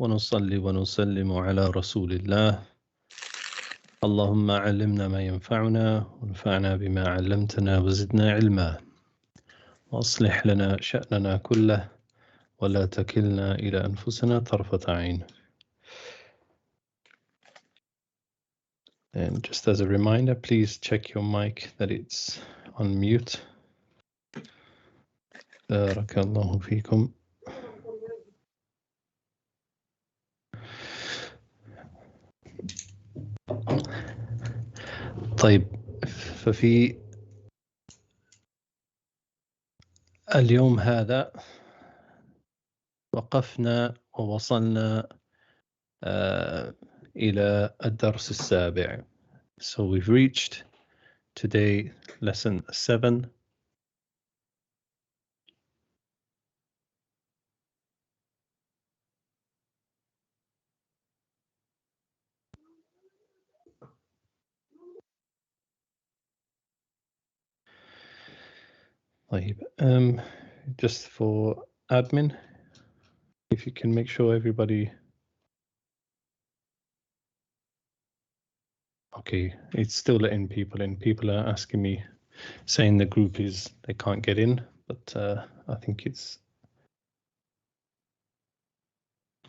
ونصلي ونسلم على رسول الله. اللهم علمنا ما ينفعنا وانفعنا بما علمتنا وزدنا علما وأصلح لنا شأننا كله ولا تكلنا إلى أنفسنا طرفة عين. And just as a reminder, please check your mic that it's on mute. بارك الله فيكم. طيب، ففي اليوم هذا وقفنا ووصلنا إلى الدرس السابع. So we've reached today lesson 7. طيب, just for admin, if you can make sure everybody. Okay, it's still letting people in. People are asking me, saying the group is, they can't get in, but I think it's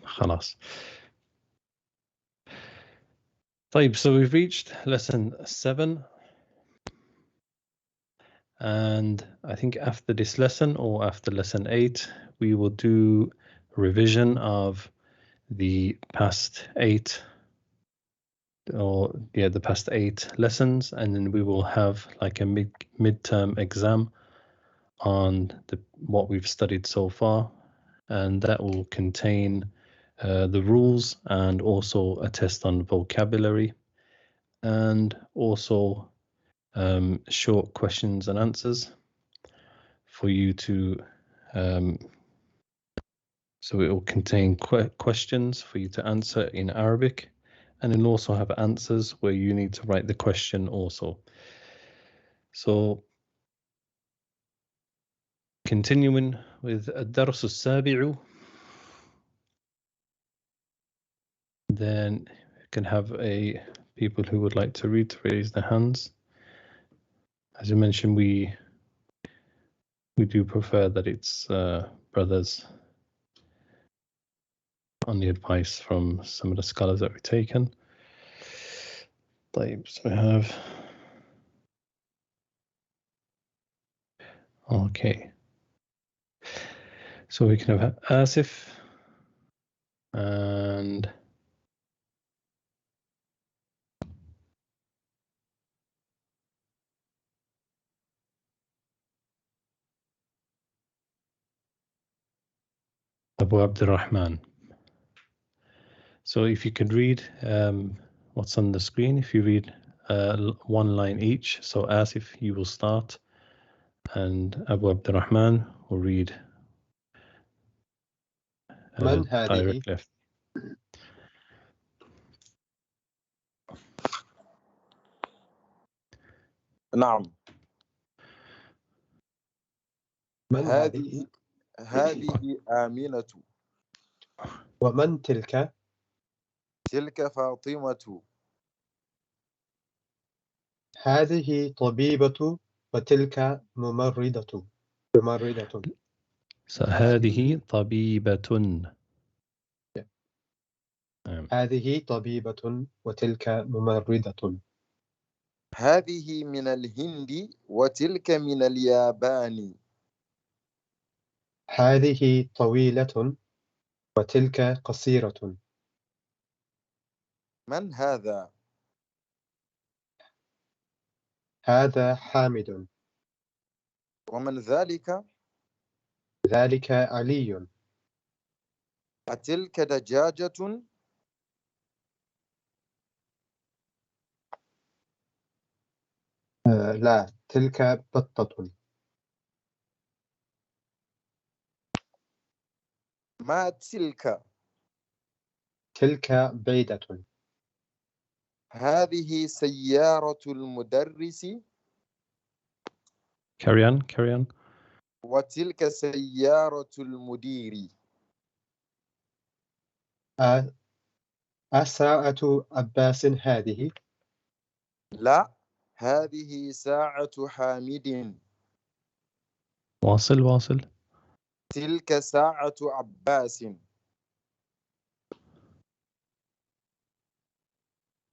خلاص. طيب, so we've reached lesson 7, and I think after this lesson or after lesson 8 we will do a revision of the past 8 lessons, and then we will have like a midterm exam on what we've studied so far, and that will contain the rules and also a test on vocabulary and also short questions and answers for you to so it will contain questions for you to answer in Arabic, and it'll also have answers where you need to write the question also. So continuing with الدرس السابع, then you can have people who would like to read to raise their hands. As I mentioned, we do prefer that it's brothers on the advice from some of the scholars that we've taken. طيب, so we have, okay, so we can have Asif and Abu Abdurrahman. So if you could read what's on the screen, if you read one line each. So Asif, you will start, and Abu Abdurrahman will read direct left. نعم. هذه آمنة. ومن تلك؟ تلك فاطمة. هذه طبيبة وتلك ممرضة. هذه طبيبة. هذه طبيبة وتلك ممرضة. هذه من الهند وتلك من اليابان. هذه طويلة وتلك قصيرة. من هذا؟ هذا حامد. ومن ذلك؟ ذلك علي. أتلك دجاجة؟ لا، تلك بطة. ما تلك؟ تلك بيدة. هذه سيارة المدرس. Carry on. وتلك سيارة المدير. أساعة عباس هذه؟ لا، هذه ساعة حامد. واصل. تلك ساعة عباس.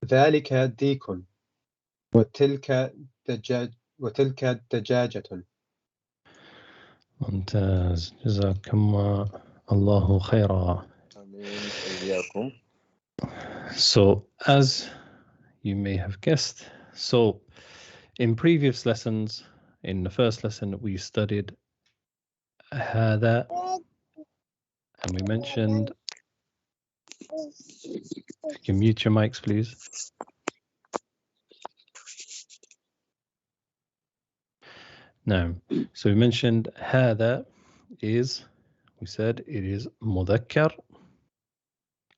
ذلك ديك، وتلك دجاجة. ممتاز، جزاكم الله خيرا. آمين وإياكم. So, as you may have guessed, so in previous lessons, in the first lesson, we studied هذا, and we mentioned, if you can mute your mics, please. Now, so we mentioned هذا is, we said it is مذكر,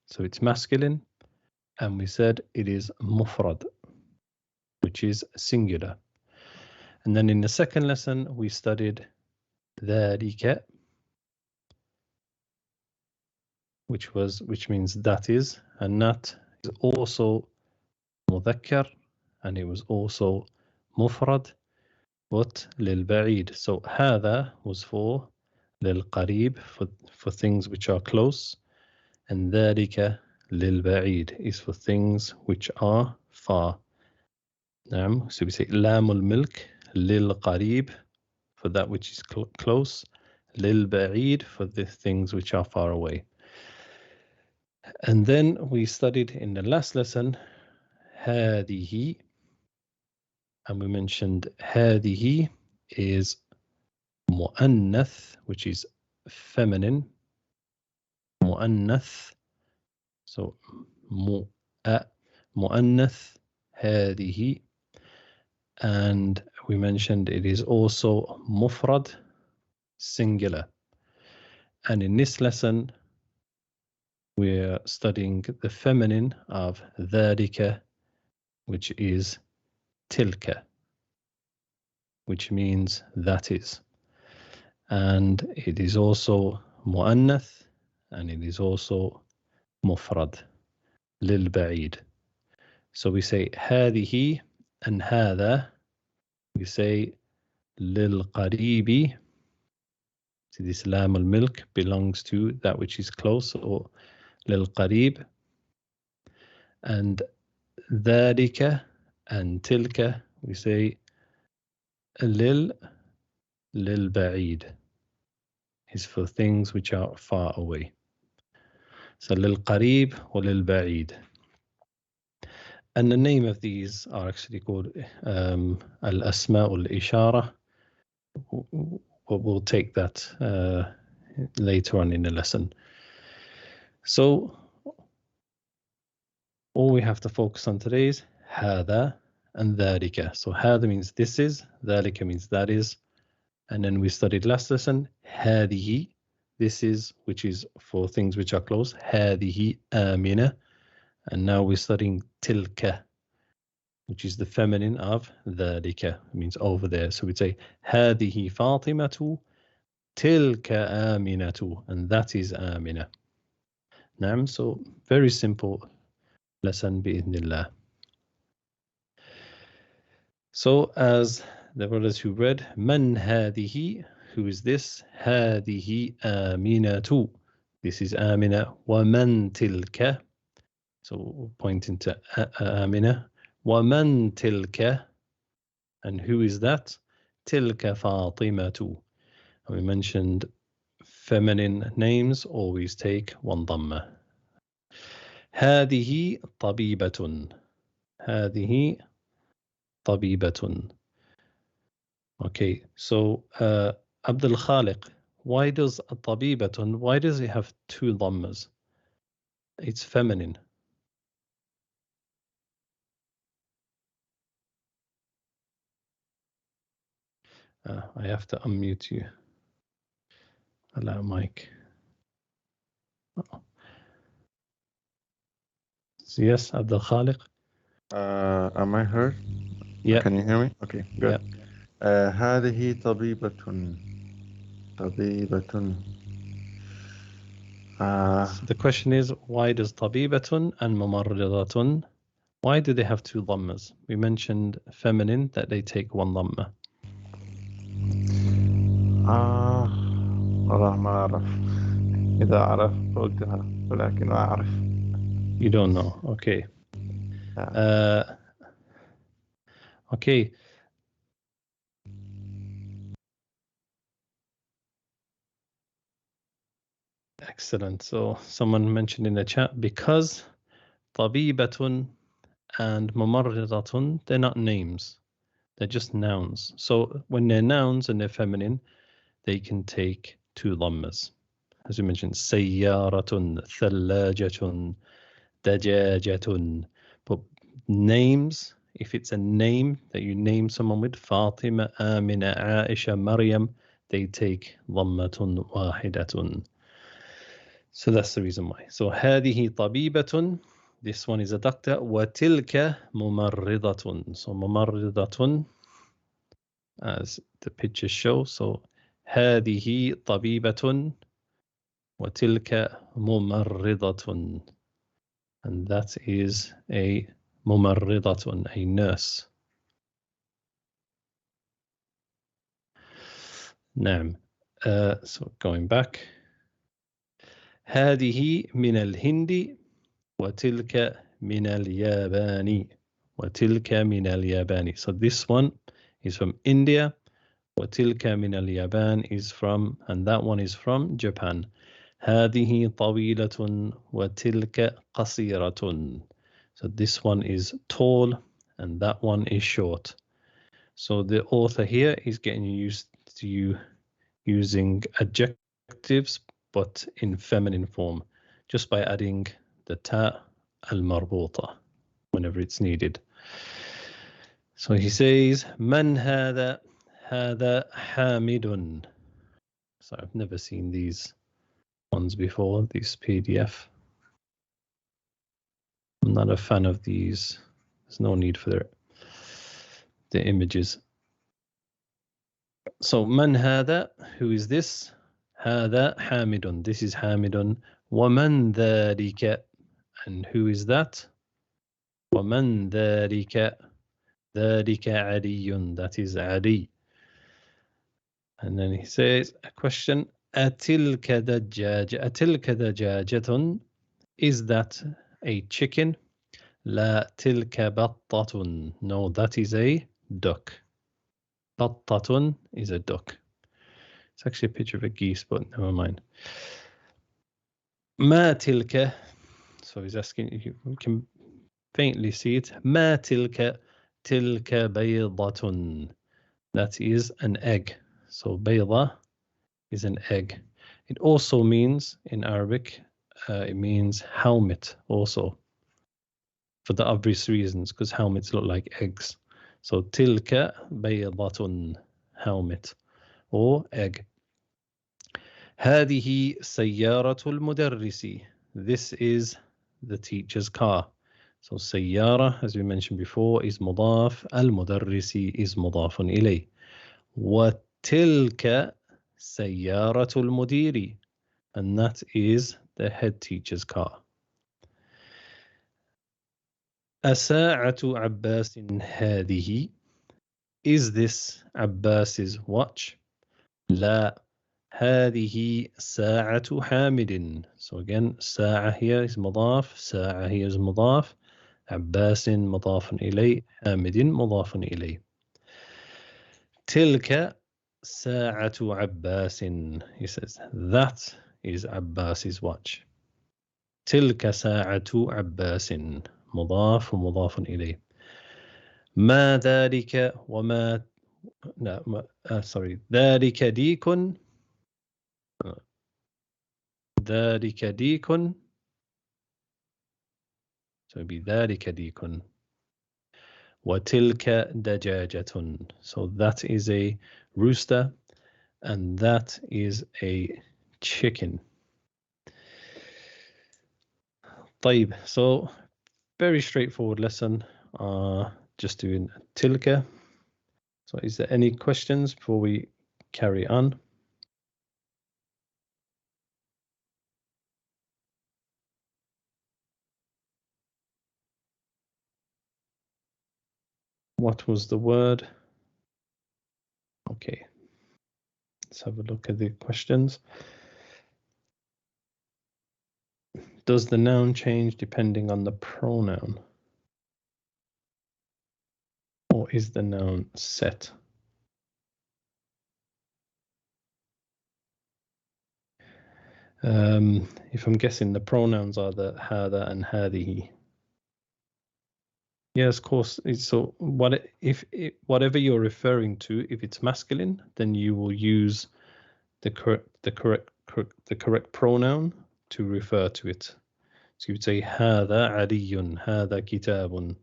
so it's masculine, and we said it is مفرد, which is singular. And then in the second lesson, we studied ذلك, which means that is, and that is also مذكر, and it was also مفرد, but للبعيد. So هذا was for للقريب, for things which are close, and ذلك للبعيد is for things which are far. نعم. So we say لام الملك للقريب for that which is close, للبعيد for the things which are far away. And then we studied in the last lesson هذه, and we mentioned هذه is مؤنث, which is feminine. مؤنث, so مؤنث هذه, and we mentioned it is also مفرد, singular. And in this lesson we're studying the feminine of ذلك, which is تلك, which means that is, and it is also مؤنث, and it is also مفرد للبعيد. So we say هذه and هذا, we say للقريب. So this لام الملك belongs to that which is close, or للقريب. And ذلك and تلك, we say للبعيد is for things which are far away. So للقريب وللبعيد. And the name of these are actually called al-asma' al-ishara. We'll take that later on in the lesson. So all we have to focus on today is هذا and ذلك. So هذا means this is, ذلك means that is, and then we studied last lesson هذه, this is, which is for things which are close, هذه آمنة, and now we're studying تلك, which is the feminine of ذلك, it means over there. So we'd say هذه فاطمة تلك آمنة, and that is آمنة. نعم. So very simple lesson بإذن الله. So as the brothers who read من هذه, who is this? هذه آمنة, this is آمنة. ومن تلك, so pointing to آمنة. ومن تلك, and who is that? تلك فاطمة. And we mentioned feminine names always take one dhamma. هذه طبيبة, هذه طبيبة. Okay, so Abdul Khaliq, why does طبيبة, why does it have two dhammas? It's feminine. I have to unmute you. Allow mic. So yes, Abdul Khaliq. Am I heard? Yeah. Can you hear me? Okay, good. Yeah. هذه طبيبة. طبيبة. So the question is, why does طبيبة and ممرضة, why do they have two dhammas? We mentioned feminine that they take one dhamma. والله ما أعرف. إذا أعرف قلتها ولكن ما أعرف. You don't know. Okay. Okay. Excellent. So someone mentioned in the chat, because طبيبة and ممرضة, they're not names. They're just nouns. So when they're nouns and they're feminine, they can take two dhammas. As we mentioned, سيارة, ثلاجة, دجاجة. But names, if it's a name that you name someone with, Fatima, Amina, Aisha, Maryam, they take ضمة واحدة. So that's the reason why. So هذه طبيبة, this one is a doctor, وتلك ممرضة. So ممرضة, as the pictures show. So هذه طبيبة وتلك ممرضة. And that is a ممرضة, a nurse. نعم. So going back. هذه من الهند وتلك من اليابان. وتلك من اليابان. So this one is from India. وتلك من اليابان is from, and that one is from Japan. هذه طويلة وتلك قصيرة. So this one is tall and that one is short. So the author here is getting used to you using adjectives but in feminine form, just by adding the ta al-marbuta whenever it's needed. So he says, من هذا؟ هذا حامد. So I've never seen these ones before, these PDF. I'm not a fan of these. There's no need for the images. So من هذا? Who is this? هذا حامد. This is حامد. ومن ذلك? And who is that? ومن ذلك? ذلك علي. That is Ali. And then he says a question. أتلك دجاجة? أتلك دجاجة? Is that a chicken? لا تلك بطة. No, that is a duck. بطة is a duck. It's actually a picture of a geese, but never mind. ما تلك? So he's asking, you can faintly see it. ما تلك? تلك بيضة. That is an egg. So بيضة is an egg. It also means, in Arabic, it means helmet also, for the obvious reasons, because helmets look like eggs. So tilka baydatun, helmet or egg. هذه سيارة المدرس. This is the teacher's car. So سيارة, as we mentioned before, is مضاف. المدرس is مضاف إليه. وتلك سيارة المدير. And that is the head teacher's car. أساعة عباس هذه? Is this Abbas's watch? لا. هذه ساعة حامد. So again, ساعة here is مضاف, ساعة here is مضاف, عباس مضاف إليه, حامد مضاف إليه. تلك ساعة عباس. He says, that is Abbas's watch. تلك ساعة عباس. مضاف ومضاف إليه. ما ذلك وما لا sorry ذلك ديك. ذلك ديك. So بذلك ديك. وتلك دجاجة. So that is a rooster and that is a chicken. طيب, so very straightforward lesson. Just doing tilka. So is there any questions before we carry on? What was the word? Okay, let's have a look at the questions. Does the noun change depending on the pronoun? Or is the noun set? If I'm guessing, the pronouns are the hada and hadihi. Yes, of course. So whatever you're referring to, if it's masculine, then you will use the correct pronoun to refer to it. So you would say هذا علي, هذا كتاب.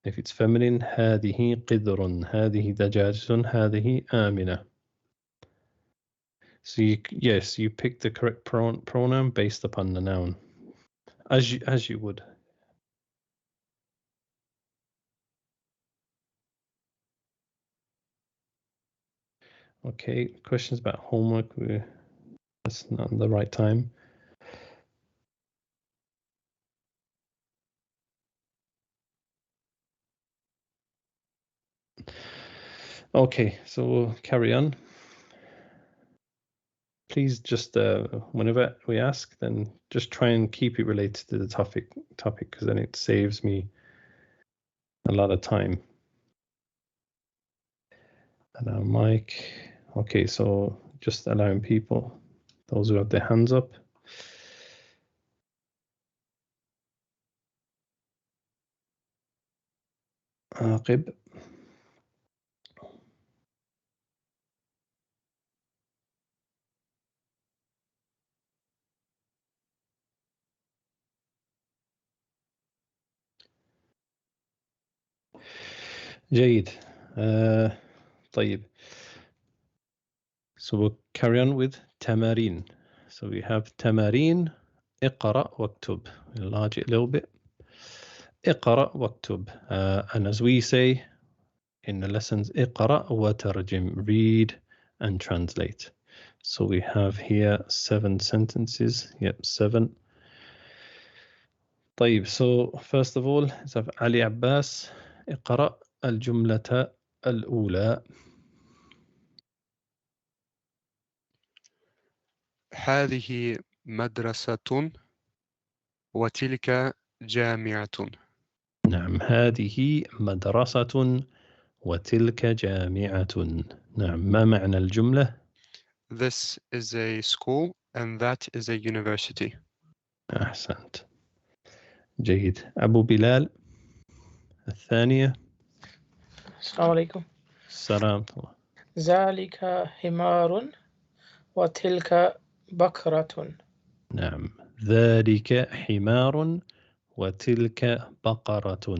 If it's feminine, هذه قدر, هذه دجاجة, هذه آمنة. So you pick the correct pronoun based upon the noun, as you would. Okay, questions about homework. That's not the right time. Okay, so we'll carry on. Please just whenever we ask, then just try and keep it related to the topic, because then it saves me a lot of time. Allow mic. Okay, so just allowing people, those who have their hands up. عاقب. جيد. طيب. So we'll carry on with تمارين. So we have تمارين. اقرأ واكتب. Enlarge it a little bit. اقرأ واكتب. And as we say in the lessons, اقرأ وترجم. Read and translate. So we have here 7 sentences. Yep, 7. طيب, so first of all, علي عباس اقرأ الجملة الأولى. هذه مدرسة وتلك جامعة. نعم, هذه مدرسة وتلك جامعة. نعم, ما معنى الجملة؟ This is a school and that is a university. أحسنت. جيد. أبو بلال الثانية. السلام عليكم. السلام. ذلك حمار وتلك بقرة. نعم, ذلك حمار وتلك بقرة.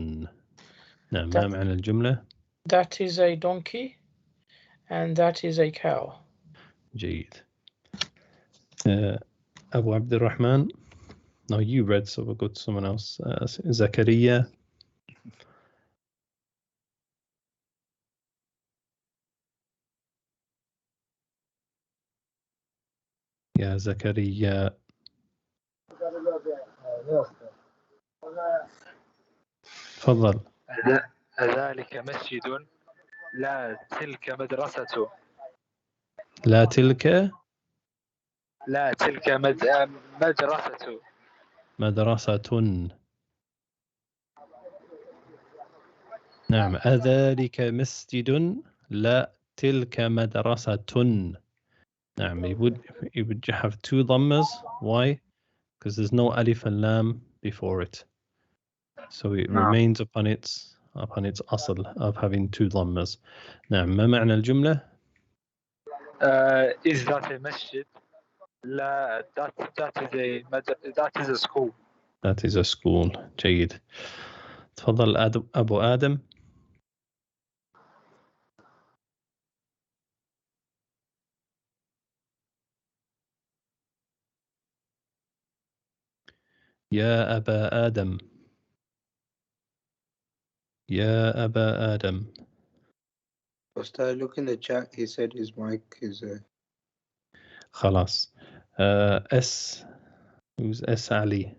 نعم, ما معنى الجملة؟ That is a donkey and that is a cow. جيد. أبو عبد الرحمن. No, you read, so we'll go to someone else. زكريا. يا زكريا. تفضل. ذلك مسجد لا تلك مدرسة. لا تلك. لا تلك مدرسة. مدرسة. نعم, أذلك مسجد لا تلك مدرسة. نعم, it would have 2 dhammas. Why? Because there's no alif and lam before it, so it remains upon its asl of having 2 dhammas. نعم, ما معنى الجملة؟ Is that a masjid? لا, that is a school. That is a school. جيد. تفضل أبو آدم. يا أبا آدم. يا أبا آدم. Ustad, look in the chat. He said his mic is. خلاص. S. Who's S علي?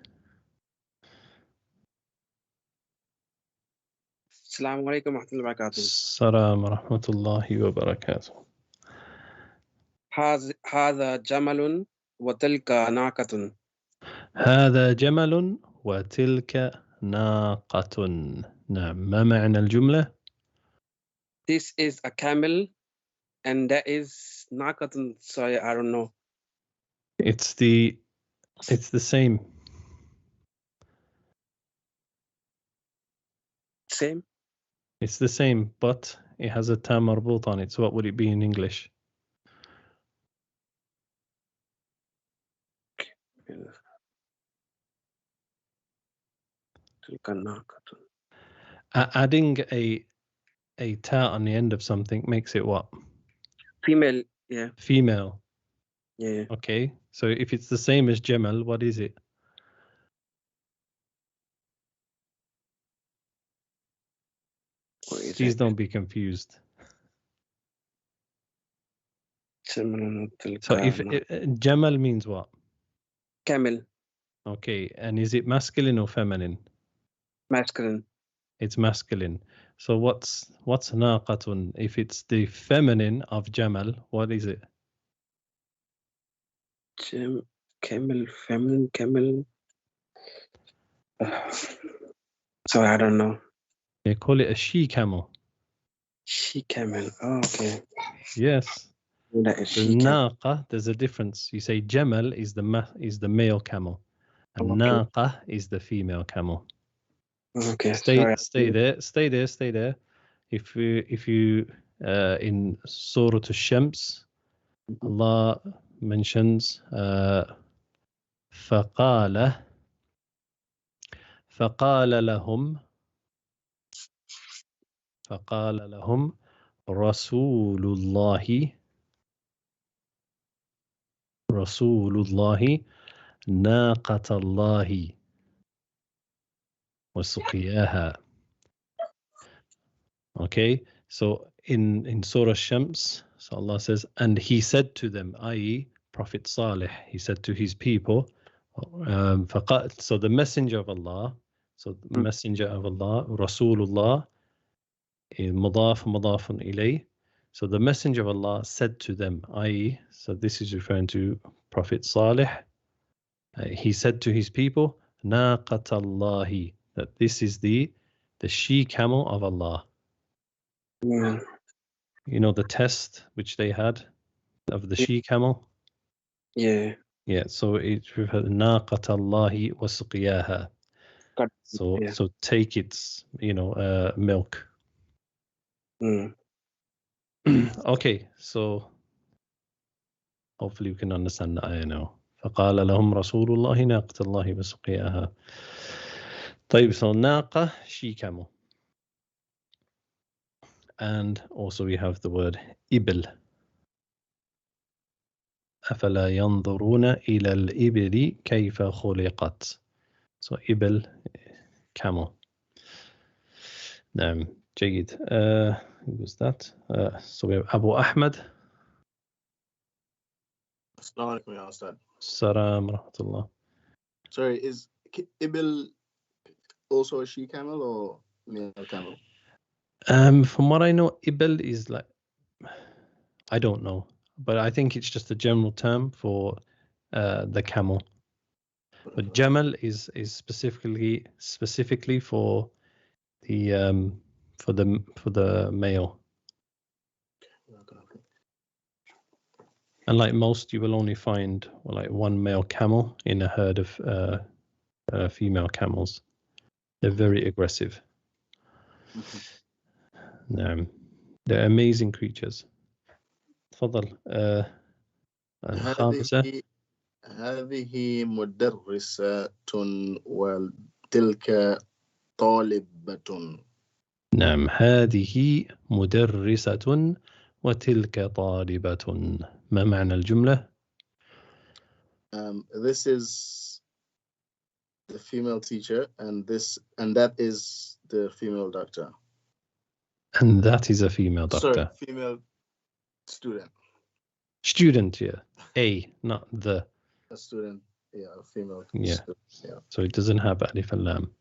السلام عليكم ورحمة الله وبركاته. السلام ورحمة الله وبركاته. هذا جمل وتلك ناقة. هذا جمل وتلك ناقة. نعم، ما معنى الجملة؟ This is a camel and that is ناقة. Sorry, I don't know. It's the same. Same? It's the same, but it has a ta marbut on it. So what would it be in English? تلك ناقة. Adding a ta on the end of something makes it what? Female, yeah. Female. Yeah. Okay. So if it's the same as Jamal, what is it? Please don't be confused. So if Jamal means what? Camel. Okay. And is it masculine or feminine? Masculine. It's masculine. So what's naqatun? If it's the feminine of Jamal, what is it? Camel, feminine, camel. Sorry, I don't know. They call it a she camel. She camel. Oh, okay. Yes. That is The she camel. naqa, there's a difference. You say Jamal is the male camel, and Okay. naqa is the female camel. Okay. Stay there. If you in Surah Ash-Shams, Allah mentions فقال لهم رسول الله ناقة الله وسقياها. Okay, so in Surah Shams, so Allah says, and he said to them, i.e. Prophet Salih, he said to his people, so the messenger of Allah, Rasulullah, mudafun ilayh. So the messenger of Allah said to them, i.e. so this is referring to Prophet Salih, he said to his people, Naqatallahi, that this is the she camel of Allah. Yeah. You know the test which they had of the she camel? Yeah. Yeah, so it refers Naqatallahi wa suqiyaha. So yeah. so take its milk. Mm. Okay, so hopefully you can understand the ayah now. فقال لهم رسول الله ناقة الله وسقياها. طيب, so naqa, she camel. And also we have the word ibil. أفلا ينظرون إلى الإبل كيف خلقت. So ibil, camel. نعم, جيد. Who was that? So we have Abu Ahmad. Assalamu alaikum, ya Ustad. Salam rahmatullah. Sorry, is Ibil also a she camel or male camel? From what I know, ibil is like, I don't know, but I think it's just a general term for the camel. But Jamal is specifically for the male. And like most, you will only find like one male camel in a herd of female camels. They're very aggressive. They're amazing creatures. تفضل. الخامسة. هذه مدرسة وتلك طالبة. نعم، هذه مدرسة وتلك طالبة. ما معنى الجملة؟ This is the female teacher and that is the female doctor. And that is a female doctor. Sorry, female student. Student, yeah. A, not the. A student, yeah, a female. Yeah. Student, yeah. So it doesn't have alif and lam.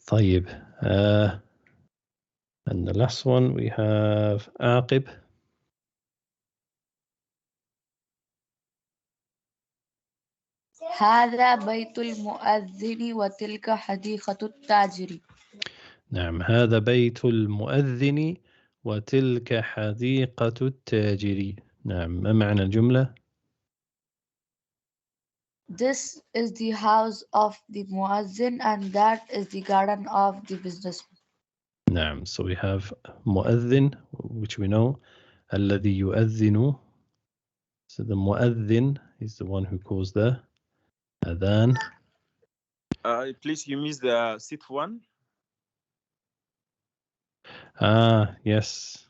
طيب. And the last one we have عاقب. هذا بيت المؤذن وتلك حديقة التاجر. نعم هذا بيت المؤذن وتلك حديقة التاجر. نعم ما معنى الجملة؟ This is the house of the muazzin and that is the garden of the businessman. نعم, so we have مؤذن, which we know, الذي يؤذن. So the mu'adhin is the one who calls the adhan. Please, you missed the sixth one. Yes,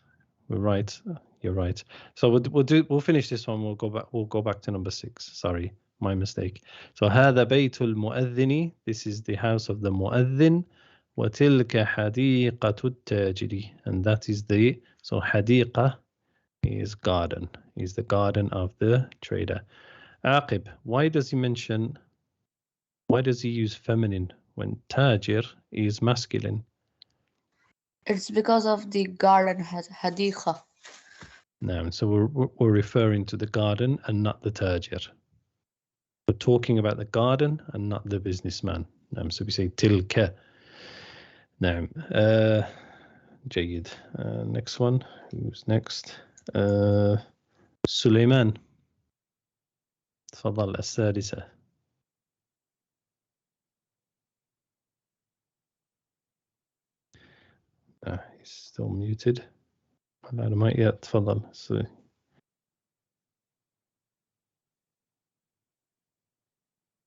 we're right. You're right. So we'll finish this one. We'll go back to number 6. Sorry, my mistake. So هذا بيت المؤذن. This is the house of the mu'adhin. وتلك حديقة التاجر. And that is the, so حديقة is garden, is the garden of the trader. عاقب, why does he use feminine when tajir is masculine? It's because of the garden has hadiqa. No, so we're referring to the garden and not the tajir. We're talking about the garden and not the businessman. So we say tilka. نعم. جيد. Next one. Who's next? سليمان. تفضل السادسة. He's still muted. على ما تفضل.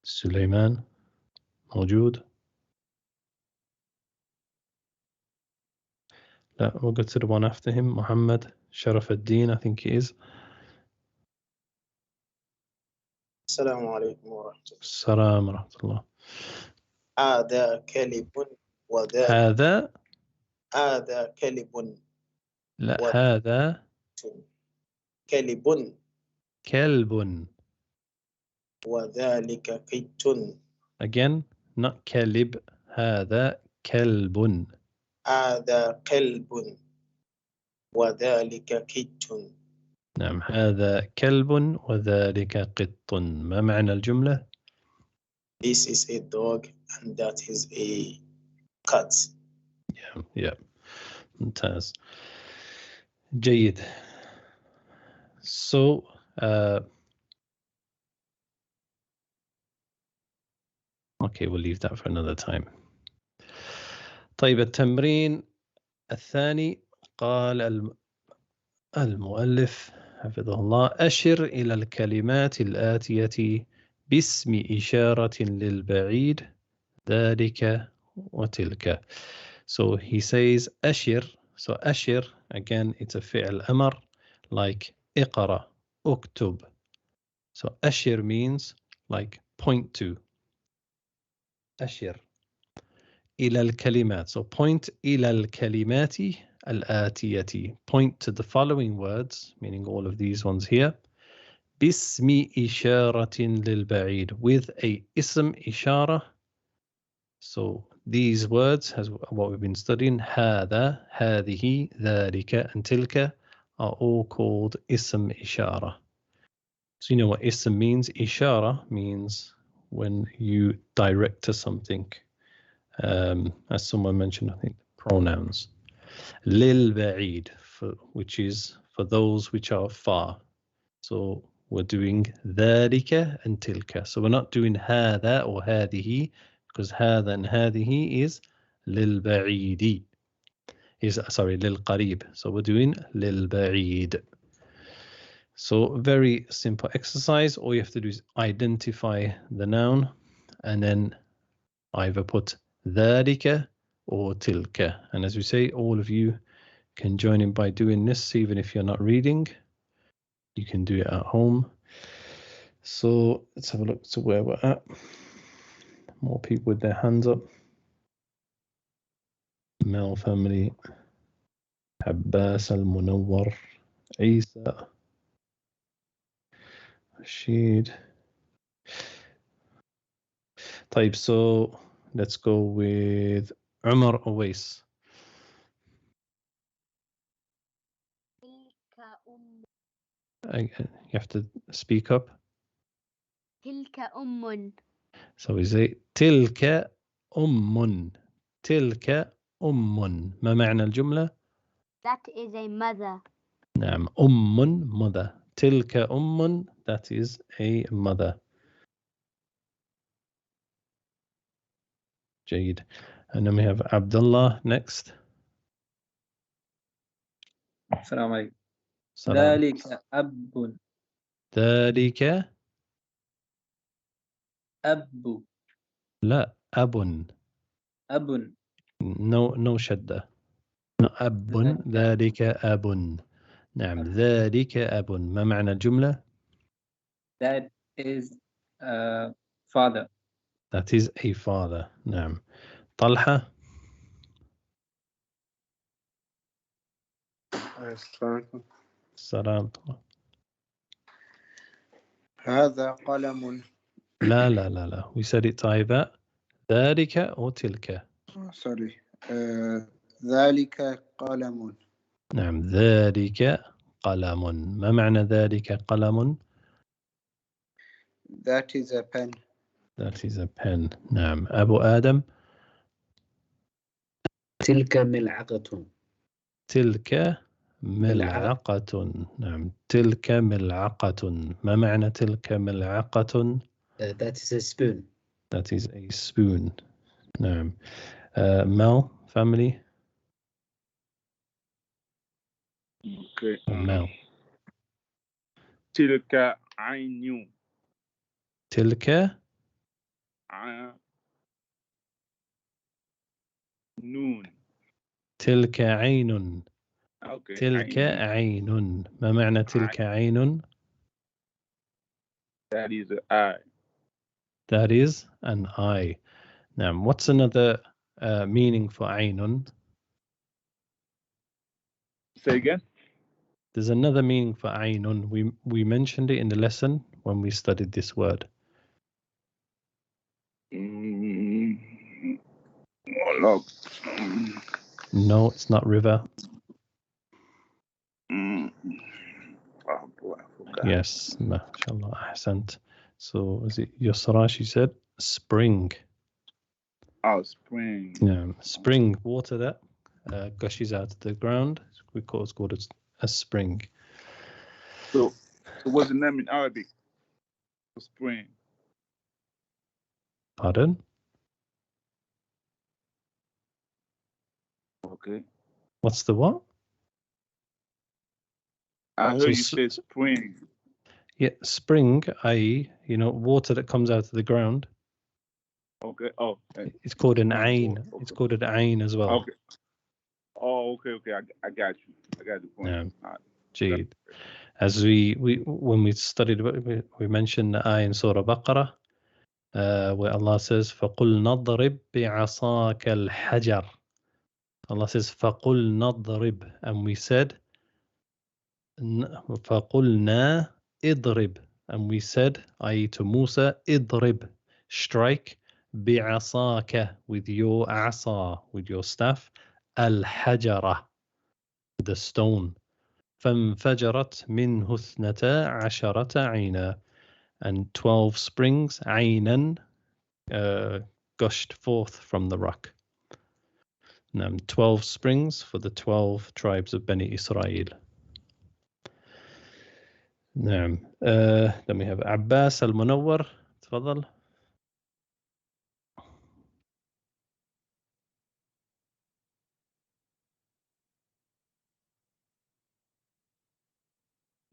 سليمان موجود؟ لا, we'll go to the one after him. Muhammad Sharaf ad-Din, I think he is. السلام عليكم ورحمة الله. السلام ورحمة الله. هذا كلب وذاك. هذا كلب. لا هذا كلب. كلب. وذلك قط. Again, not كلب. هذا كلب. هذا كلب. وذلك قط. نعم هذا كلب وذلك قط. ما معنى الجملة؟ This is a dog and that is a cat. Yeah. ممتاز. جيد. So okay, we'll leave that for another time. طيب التمرين الثاني قال المؤلف حفظه الله أشر إلى الكلمات الآتية باسم إشارة للبعيد ذلك وتلك. So he says أشر. So أشر, again, it's a فعل أمر like اقرأ, اكتب. So أشر means like point to. أشر إلى الكلمات. So point إلى الكلمات الآتية. Point to the following words, meaning all of these ones here. باسم إشارة للبعيد. With a اسم إشارة. So these words, as what we've been studying, هذا, هذه, ذلك, and تلك are all called اسم إشارة. So you know what ism means? Ishara means when you direct to something. As someone mentioned, I think pronouns. Lil ba'id, which is for those which are far. So we're doing dhalika and tilka. So we're not doing hadha or hadihi, because hadha and hadihi is lil ba'idi. Lil qarib. So we're doing lil ba'id. So very simple exercise. All you have to do is identify the noun and then either put dhalika or tilka. And as we say, all of you can join in by doing this, even if you're not reading. You can do it at home. So let's have a look to where we're at. More people with their hands up. Mel family. Abbas al-Munawwar. Isa. Rashid. Type, so let's go with Umar Awais. You have to speak up. تلك أم. So we say تلك أم. تلك أم. ما معنى الجملة؟ That is a mother. نعم أم mother. تلك أم, that is a mother. جيد. And then we have Abdullah next. السلام عليكم. سلام. ذلك أب. ذلك أب. لا أب. أب. no شدة. أب. ذلك أب. نعم ذلك أب. ما معنى الجملة؟ That is father. That is a father. نعم. طلحة. السلام. هذا قلم. لا لا لا لا. We said it طيبة. ذلك أو تلك. sorry. ذلك قلم. نعم ذلك قلم. ما معنى ذلك قلم؟ That is a pen. That is a pen. نعم. أبو آدم. تلك ملعقة. تلك ملعقة. نعم تلك ملعقة. ما معنى تلك ملعقة؟ That is a spoon. That is a spoon. نعم. Mel family. Okay. Mel. تلك عين. تلك نون. تلك عين. Okay. تلك عين. ما معنى تلك عين؟ That is an eye. That is an eye. نعم. What's another meaning for عين? Say again. There's another meaning for عين. We mentioned it in the lesson when we studied this word. No, it's not river. Oh boy, I forgot. Yes, mashallah, ahsant. So is it Yusra? She said spring. Oh, spring. Yeah, spring water that gushes out of the ground. It's called a spring. So what's the name in Arabic for spring? Pardon? Okay. What's the what? I heard you say spring. Yeah, spring, i.e., water that comes out of the ground. Okay. Oh. It's called an ayn. Okay. It's called an ayn as well. Okay. Oh, okay. I got you. I got the point. Yeah. Right. Jade. As we when we studied, we mentioned the ayah in Surah Baqarah, where Allah says, فَقُلْ نَضْرِبْ بِعَصَاكَ الْحَجَرِ. Allah says, فَقُلْ نَضْرِبْ. And we said, فَقُلْنَا إِضْرِبْ. And we said, i.e. to Musa, إِضْرِبْ. Strike بِعَصَاكَ. With your asa, with your staff. الْحَجَرَ. The stone. فانفجرت منه 12 عينا. And 12 springs, عينا, gushed forth from the rock. 12 springs for the 12 tribes of Bani Israel. Then we have Abbas al-Munawwar. تفضل.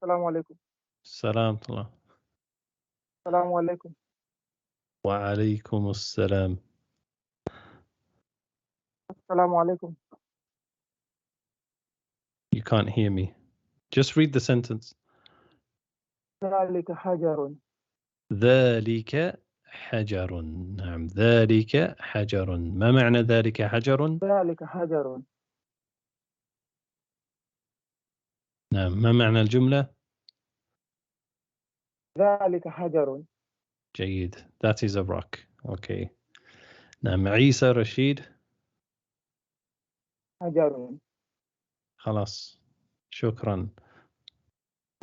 السلام عليكم. السلام الله. السلام عليكم. وعليكم السلام. السلام عليكم. You can't hear me. Just read the sentence. ذلك حجر. ذلك حجر. نعم ذلك حجر. ما معنى ذلك حجر؟ ذلك حجر. نعم ما معنى الجملة؟ ذلك حجر. جيد. That is a rock. Okay. نعم عيسى رشيد. حجر. خلاص. شكرا.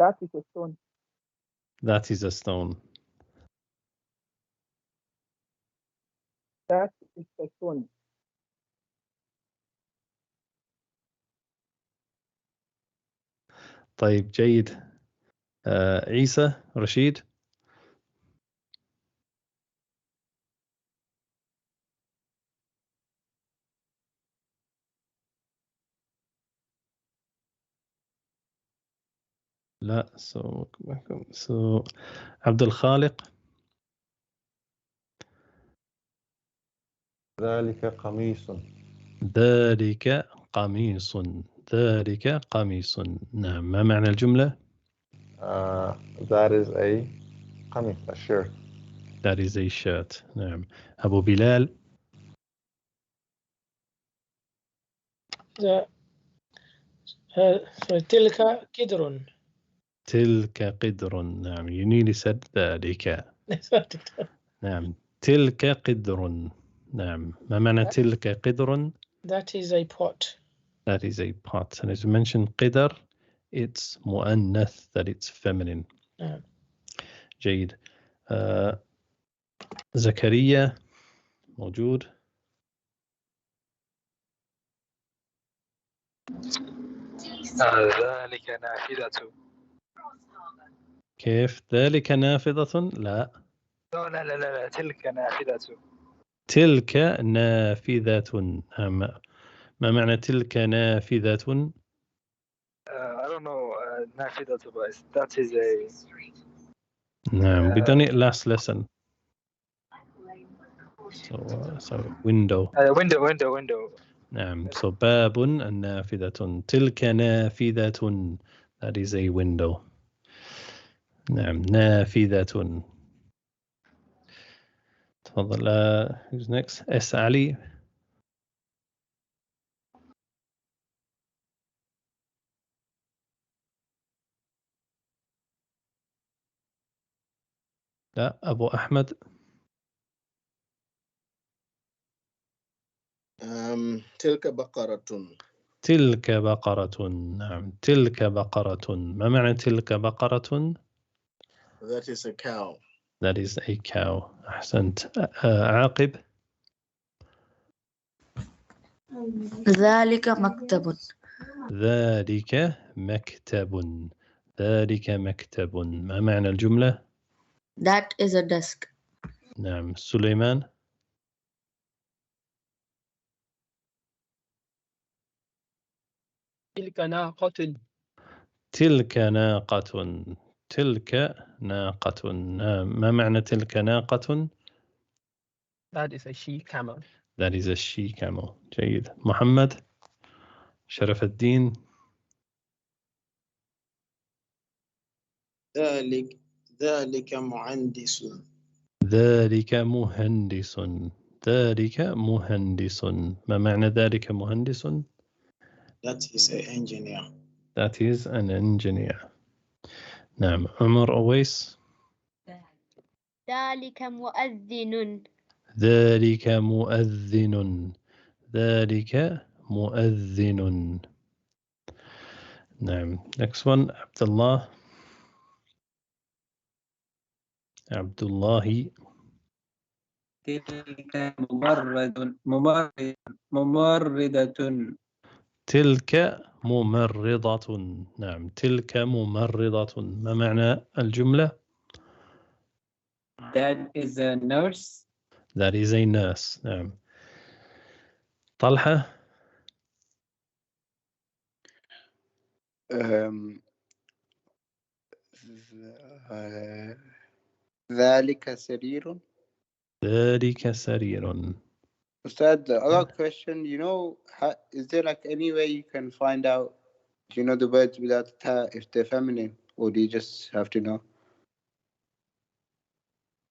That is a stone. That is a stone. That is a stone. طيب جيد. عيسى رشيد. لا so عبد الخالق. ذلك قميص. ذلك قميص. ذلك قميص. نعم، ما معنى الجملة؟ That is a قميص, a shirt. That is a shirt. نعم. أبو بلال. تلك قدر. تلك قدر. نعم. You nearly said ذلك. نعم. تلك قدر. نعم. ما معنى تلك قدر؟ That is a pot. That is a pot. And as you mentioned قدر, it's مؤنث, that it's feminine. نعم. جيد. زكريا موجود. ذلك نافذة. كيف؟ ذلك نافذة؟ لا. لا تلك نافذة. تلك نافذة. ما معنى تلك نافذة؟ I don't know نافذة, but that is a. نعم. We done it last lesson. So window. Window. نعم. So باب النافذة. تلك نافذة. That is a window. نعم. نافذة. تفضل. Who's next? S علي. لا. أبو أحمد. تلك بقرة. تلك بقرة. نعم. تلك بقرة. ما معنى تلك بقرة؟ That is a cow. That is a cow. أحسنت. عاقب. ذلك مكتب. ذلك مكتب. ذلك مكتب. ما معنى الجملة؟ That is a desk. نعم. سليمان. تلك ناقة. تلك ناقة. تلك ناقة. ما معنى تلك ناقة؟ That is a she camel. That is a she camel. جيد. محمد شرف الدين. ذلك مهندس. ذلك مهندس. ذلك مهندس. ما معنى ذلك مهندس؟ That is an engineer. That is an engineer. نعم. عمر أويس. ذلك مؤذن. ذلك مؤذن. ذلك مؤذن. نعم. Next one. عبد الله. عبد الله. تلك ممرضة. تلك ممرضة. نعم. تلك ممرضة. ما معنى الجملة؟ That is a nurse. That is a nurse. نعم. طلحة. ذلك سرير. ذلك سرير. Ustad, the other question, is there like any way you can find out, the words without ta, if they're feminine, or do you just have to know?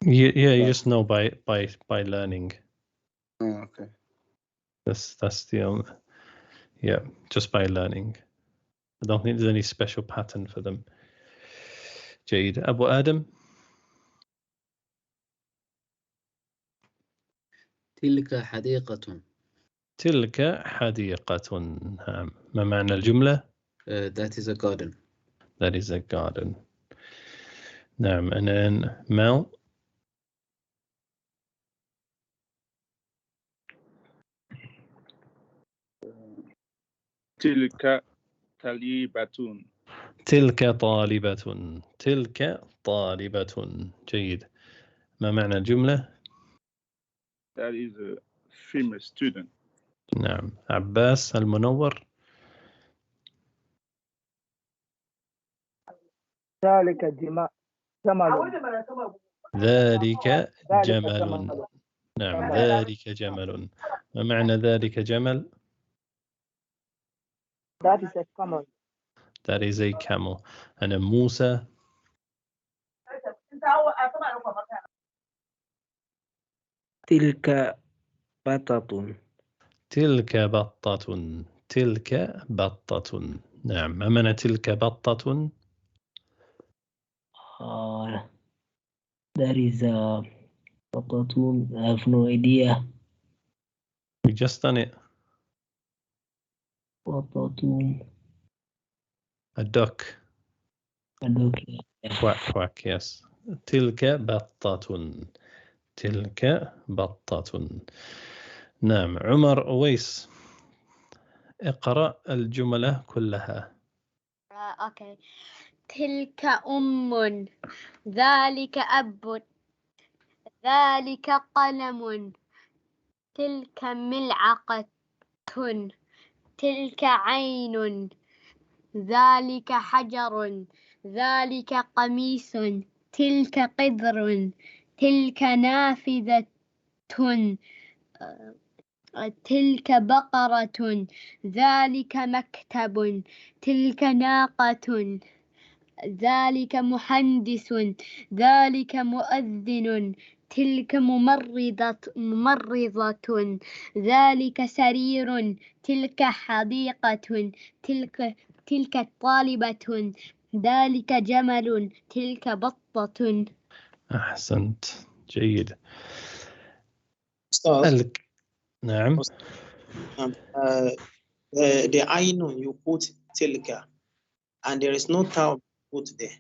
Yeah, you just know by learning. Oh, okay. That's the just by learning. I don't think there's any special pattern for them. جيد. أبو آدم. تلك حديقة. تلك حديقة. ما معنى الجملة؟ That is a garden. That is a garden. نعم. And then Mel. تلك طالبة. تلك طالبة. تلك طالبة. جيد. ما معنى الجملة؟ That is a female student. نعم. عباس المنور. ذلك جمل. ذلك جمل. نعم. ذلك جمل. ما معنى ذلك جمل؟ That is a camel. That is a camel. And a موسى. تلك بطة. تلك بطة. تلك بطة. نعم. ما معنى تلك بطة؟ That is a بطة. I have no idea. We just done it. بطة. A duck. A duck. Quack quack. Yes. تلك بطة. تلك بطة. نعم. عمر أويس. اقرأ الجملة كلها. أوكي. تلك أم، ذلك أب، ذلك قلم، تلك ملعقة، تلك عين، ذلك حجر، ذلك قميص، تلك قدر، تلك نافذة، تلك بقرة، ذلك مكتب، تلك ناقة، ذلك مهندس، ذلك مؤذن، تلك ممرضة، ذلك سرير، تلك حديقة، تلك طالبة، ذلك جمل، تلك بطة. أحسنت. جيد. أستاذ. نعم. The ainun you put tilka, and there is no tau put there.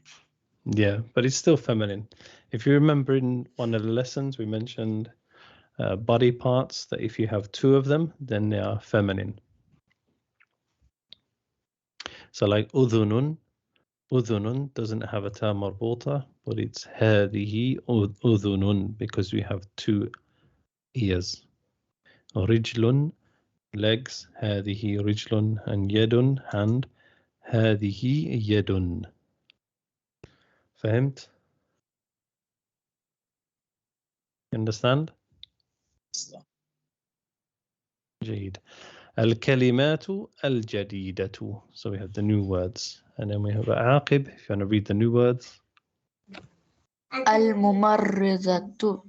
Yeah, but it's still feminine. If you remember in one of the lessons, we mentioned body parts that if you have two of them, then they are feminine. So like udhunun. Udhunun doesn't have a ta marbuta, but it's hadihi udhunun because we have two ears. Rijlun, legs, hadihi rijlun, and yadun, hand, hadihi yadun. فهمت? Understand? جيد. الكلمات الجديدة. So we have the new words. And then we have عاقب. If you want to read the new words. الممرضة.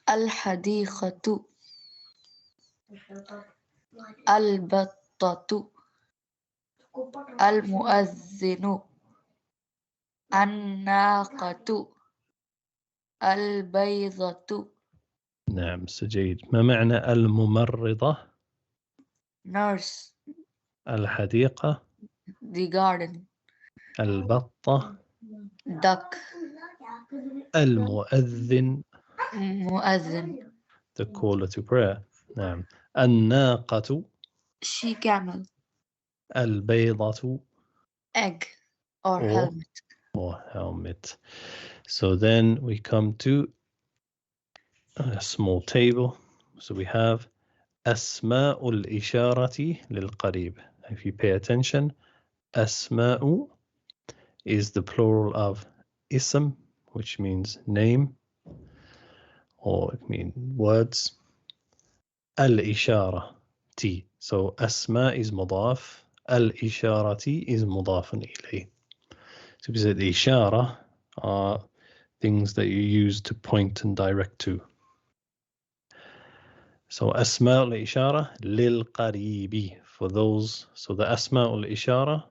الحديقة. البطة. المؤذن. الناقة. البيضة. نعم. جيد. ما معنى الممرضة؟ Nurse. الحديقة. The garden. البطة. Duck. المؤذن. مؤذن. The caller to prayer. نعم. الناقة. She camel. البيضة. Egg or helmet. Or helmet. So then we come to a small table. So we have أسماء الإشارة للقريب. If you pay attention, أسماء is the plural of ism, which means name, or it means words. الإشارة T. So أسماء is مضاف. الإشارة is مضاف إليه. So we said the إشارة are things that you use to point and direct to. So أسماء الإشارة للقريب for those. So the أسماء الإشارة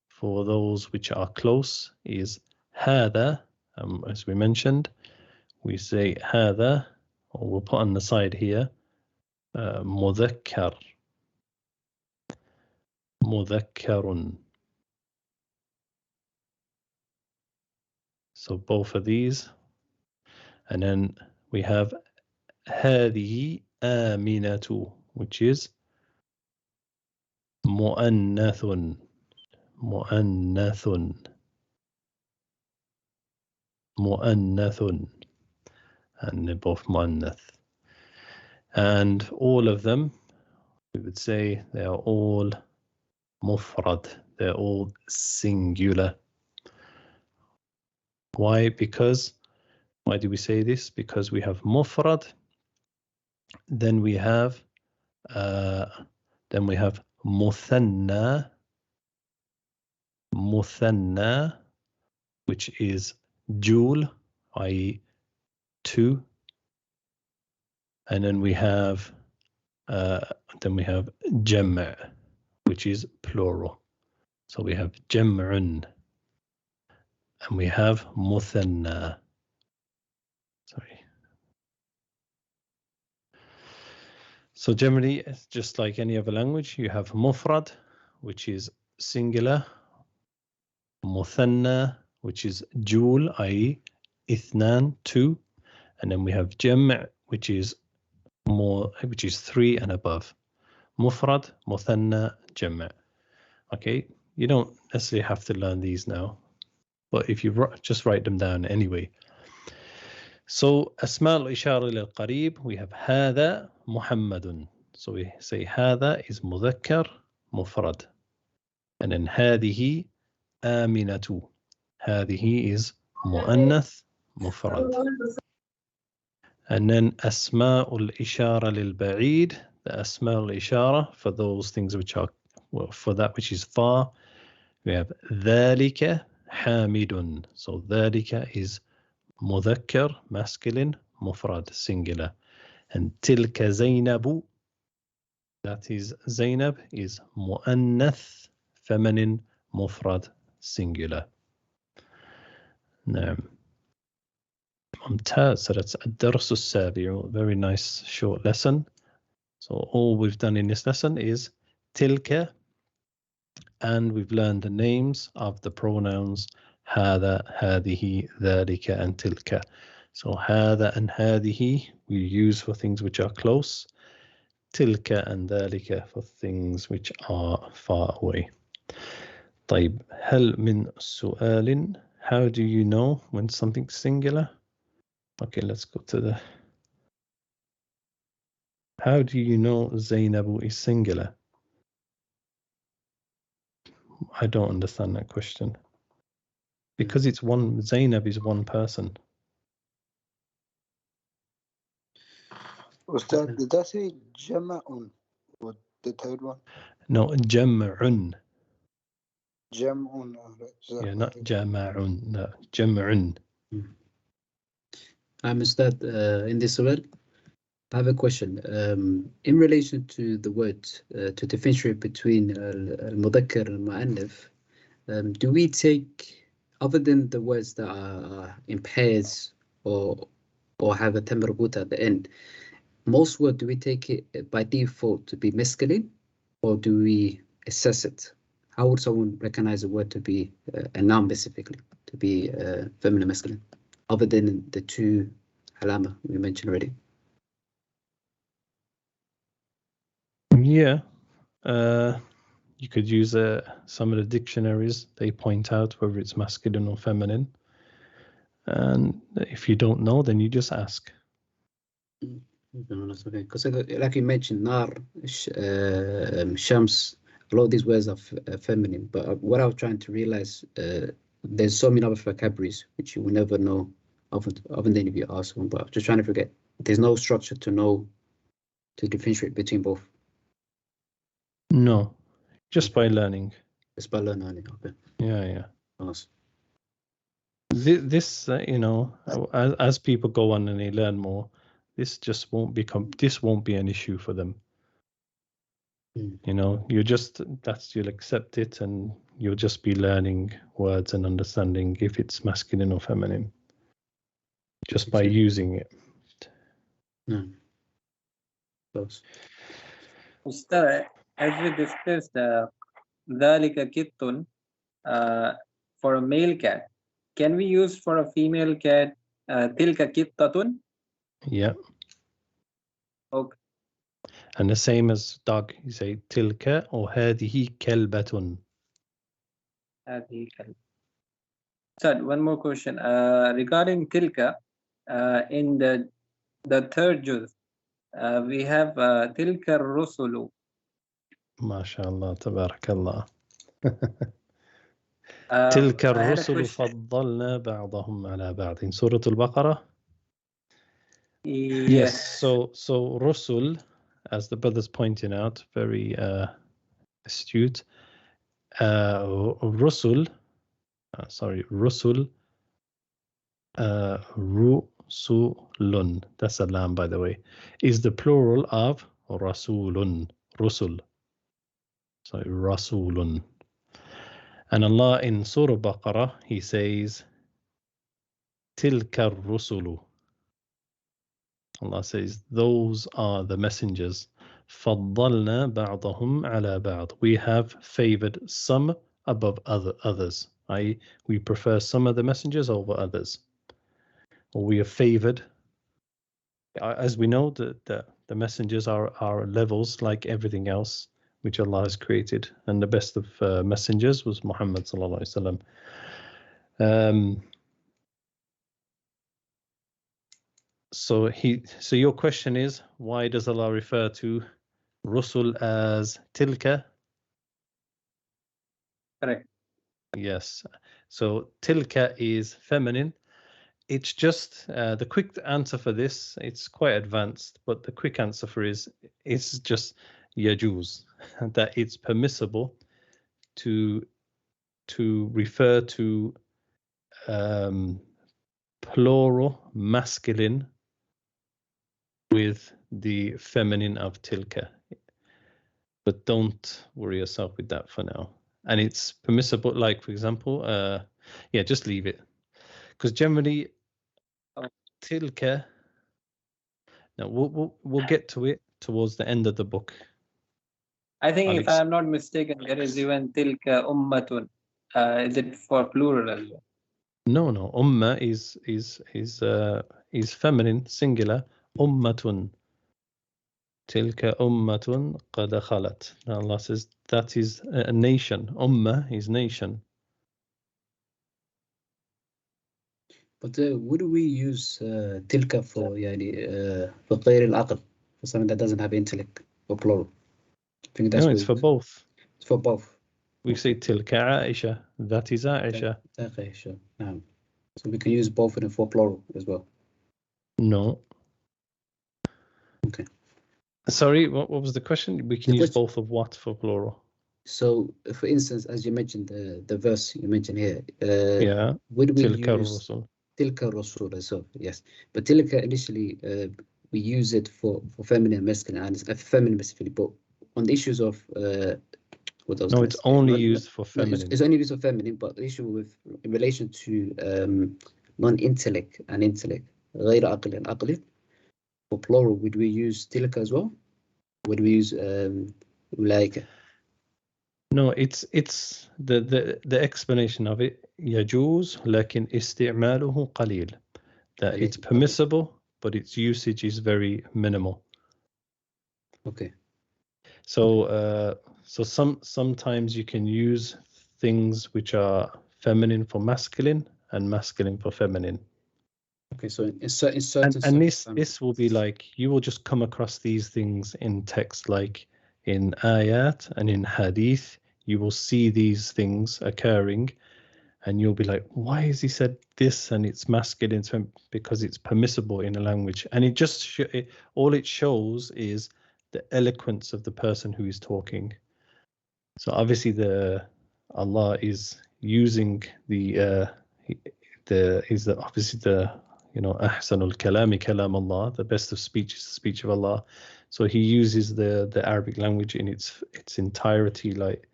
for those which are close is هذا. As we mentioned, we say هذا, or we'll put on the side here مذكر. مذكر. So both of these. And then we have هذه آمنة, which is مؤنث. مؤنث. مؤنث. And they're both مؤنث. And all of them, we would say they are all مفرد. They're all singular. Why? Why do we say this? Because we have mufrad, then we have muthanna, which is joule, i.e. 2, and then we have jam', which is plural. So we have jam'un, and we have muthanna. Sorry. So generally, it's just like any other language, you have mufrad, which is singular, muthanna, which is joule, i.e. ithnan, 2, and then we have jam', which is 3 and above. Mufrad, muthanna, jam'. Okay, you don't necessarily have to learn these now, but if you just write them down anyway. So أسماء الإشارة للقريب, we have هذا محمد. So we say هذا is مذكر مفرد. And then هذه آمنة. هذه is مؤنث مفرد. And then أسماء الإشارة للبعيد, the أسماء الإشارة for those things which are, well, for that which is far, we have ذلك حامد. So ذلك is مذكر masculine مفرد singular. And تلك زينب, that is Zainab, is مؤنث feminine مفرد singular. نعم. ممتاز. So that's الدرس السابع. Very nice short lesson. So all we've done in this lesson is تلك, and we've learned the names of the pronouns هذا, هذه, ذلك, and تلك. So هذا and هذه we use for things which are close. تلك and ذلك for things which are far away. طيب, هل من سؤال? How do you know when something's singular? Okay, let's go to the... How do you know Zainabu is singular? I don't understand that question. Because it's one, Zainab is one person. Ustad, did I say jama'un? Or the third one? No, jam'un. Jam'un. Yeah, not jama'un. No, jam'un. I'm Ustad, in this word, I have a question. In relation to the word, to differentiate between al-mudhakkar and al-mu'annaf, do we take, other than the words that are in pairs or have a tam marbuta at the end, most words, do we take it by default to be masculine, or do we assess it? How would someone recognize a word to be a noun specifically, to be feminine, masculine, other than the two alama we mentioned already? Yeah. You could use some of the dictionaries. They point out whether it's masculine or feminine. And if you don't know, then you just ask. Okay, because like you mentioned, nar, shams, a lot of these words are feminine. But what I was trying to realize, there's so many other vocabularies which you will never know other than if you ask one. But I'm just trying to forget. There's no structure to know, to differentiate between both. No, just by learning. Just by learning, okay. Yeah. Nice. This you know, as people go on and they learn more, this won't be an issue for them. You know, you'll accept it, and you'll just be learning words and understanding if it's masculine or feminine just by using it. Ustad, as we discussed, ذلك كت for a male cat, can we use for a female cat tilka kittatun? Yeah. Okay. And the same as dog, you say tilka or هذه كلبة. Sir, one more question. Regarding tilka, in the third juz, we have tilka rusulu. MashaAllah, tabarakallah. تلك الرسل فضلنا بعضهم على بعض in Surah Al-Baqarah. Yes. So Rusul, as the brother's pointing out, very astute. Rusul, Rusul, Rusulun, that's a lamb, by the way, is the plural of Rasulun, Rusul. So Rasulun. And Allah in Surah Baqarah, He says, Tilka Rusulu. Allah says, those are the messengers. فَضَّلْنَا بَعْضَهُمْ عَلَى بَعْض. We have favored some above others. I.e., we prefer some of the messengers over others. Or we are favored. As we know, the messengers are levels like everything else which Allah has created. And the best of messengers was Muhammad sallallahu alaihi wasallam. So your question is, why does Allah refer to Rusul as Tilka? Correct. Yes. So Tilka is feminine. It's just the quick answer for this. It's quite advanced, but the quick answer for it's just Yajuz, that it's permissible to refer to plural masculine with the feminine of Tilka. But don't worry yourself with that for now. And it's permissible, like, for example, yeah, just leave it. Because generally, Tilka, now we'll get to it towards the end of the book. I think if I'm not mistaken, there is even tilka ummatun. Is it for plural as well? No. Umma is feminine, singular. Ummatun. Tilka ummatun qad khalat. Allah says that is a nation. Ummah is nation. But would we use tilka for for غير العقل, for something that doesn't have intellect, or plural? I think that's it's for both. It's for both. We say tilka Aisha. That is Aisha. Okay, sure. So we can use both of them for plural as well. No. Okay. Sorry, what was the question? We can use both of what for plural? So, for instance, as you mentioned, the verse you mentioned here, yeah, would we tilka use Rusul. Tilka Rasul as well? Yes, but tilka initially we use it for feminine and masculine, and it's feminine specifically. But on the issues of what else? No, it's only used for feminine. It's only used for feminine, but the issue with in relation to non-intellect and intellect, غير عقل and عقل, for plural, would we use tilka as well? Would we use أولئك? No, it's the explanation of it. يجوز لكن استعماله قليل. That it's permissible, but its usage is very minimal. Okay. So sometimes you can use things which are feminine for masculine and masculine for feminine. Okay, so in certain and this will be like, you will just come across these things in text, like in ayat and in hadith. You will see these things occurring, and you'll be like, why has he said this and it's masculine? Because it's permissible in a language, and it just all it shows is the eloquence of the person who is talking. So obviously Allah is using obviously ahsanul kalami kalam Allah, the best of speech is the speech of Allah. So he uses the Arabic language in its entirety, like,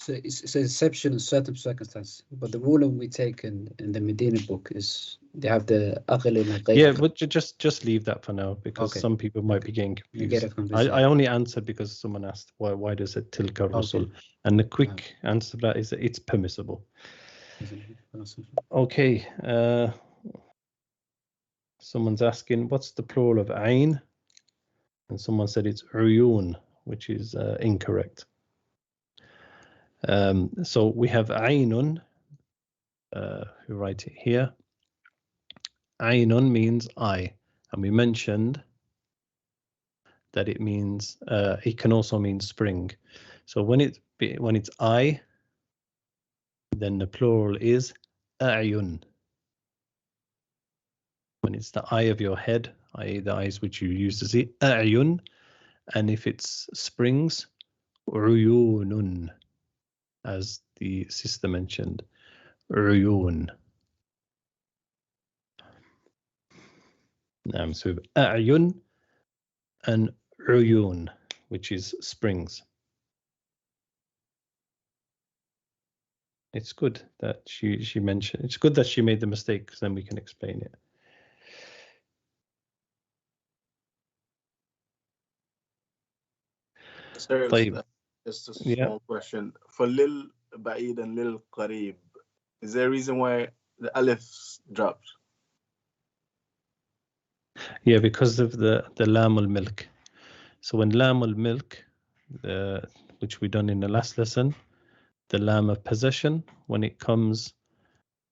So it's an exception in certain circumstances, but the ruling we take in the Medina book is they have the aql and al-ghayb. Yeah, but just leave that for now because Okay. some people might be getting You get confused. it confused, I yeah. only answered because someone asked why does it tilka rusul, and the quick answer to that is that it's permissible. Okay. Someone's asking what's the plural of ayn, and someone said it's uyun, which is incorrect. So we have aynun. Who write it here? Aynun means eye, and we mentioned that it means it can also mean spring. So when it's eye, then the plural is a'yun. When it's the eye of your head, i.e. the eyes which you use to see, a'yun, and if it's springs, uyunun, as the sister mentioned, uyun. So we have a'yun and uyun, which is springs. It's good that she mentioned. It's good that she made the mistake because then we can explain it. Sorry, طيب. just a small question. For lil ba'id and lil qareeb, is there a reason why the alif dropped? Yeah, because of the lam al milk. So when lam al milk, which we done in the last lesson, the lam of possession, when it comes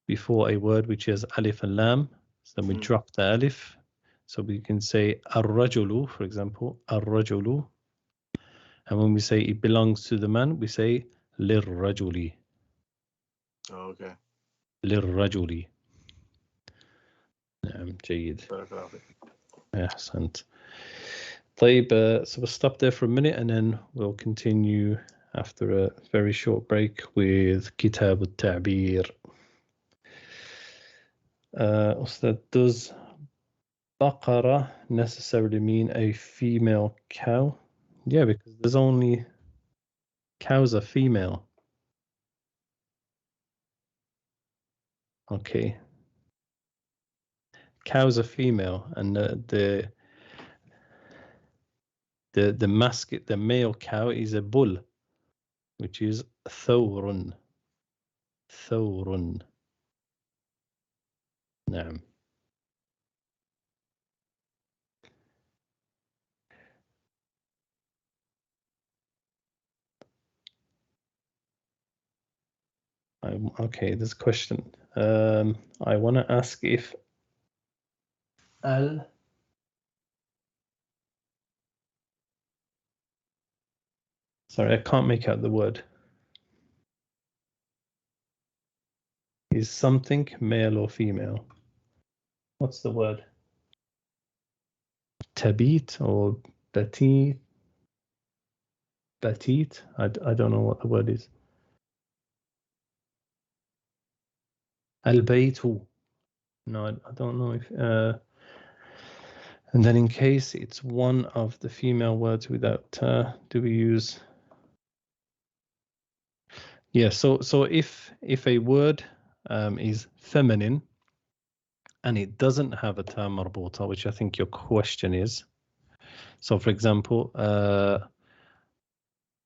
before a word which is alif and lam, so then we drop the alif. So we can say ar-rajulu, for example, ar-rajulu. And when we say it belongs to the man, we say lir-rajuli. Oh, okay. lir-rajuli. نعم جيد. أحسنت. طيب, so we'll stop there for a minute and then we'll continue after a very short break with Kitab al-Ta'bir. Ustad, does Baqara necessarily mean a female cow? Yeah, because there's only cows are female. Okay. Cows are female, and the male cow is a bull, which is thawrun. Thawrun. نعم. Okay, this question. I want to ask if al sorry, I can't make out the word. Is something male or female? What's the word? Tabit or batit? Batit? I don't know what the word is. Al-baytu. No, I don't know if. And then in case it's one of the female words without do we use? Yeah. So if a word is feminine and it doesn't have a ta marbuta, which I think your question is. So for example,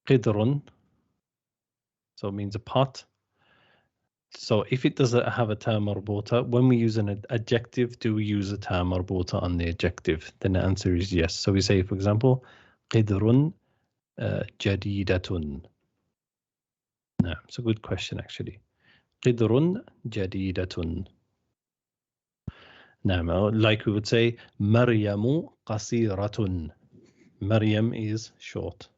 qidrun. So it means a pot. So if it doesn't have a ta marbuta, when we use an adjective, do we use a ta marbuta on the adjective? Then the answer is yes. So we say, for example, qidrun jadidatun. No, it's a good question actually. Qidrun jadidatun. No, like we would say, Maryamu qasiratun. Maryam is short.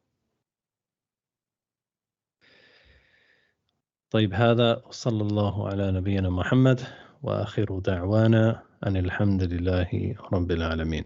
طيب هذا صلى الله على نبينا محمد وآخر دعوانا أن الحمد لله رب العالمين.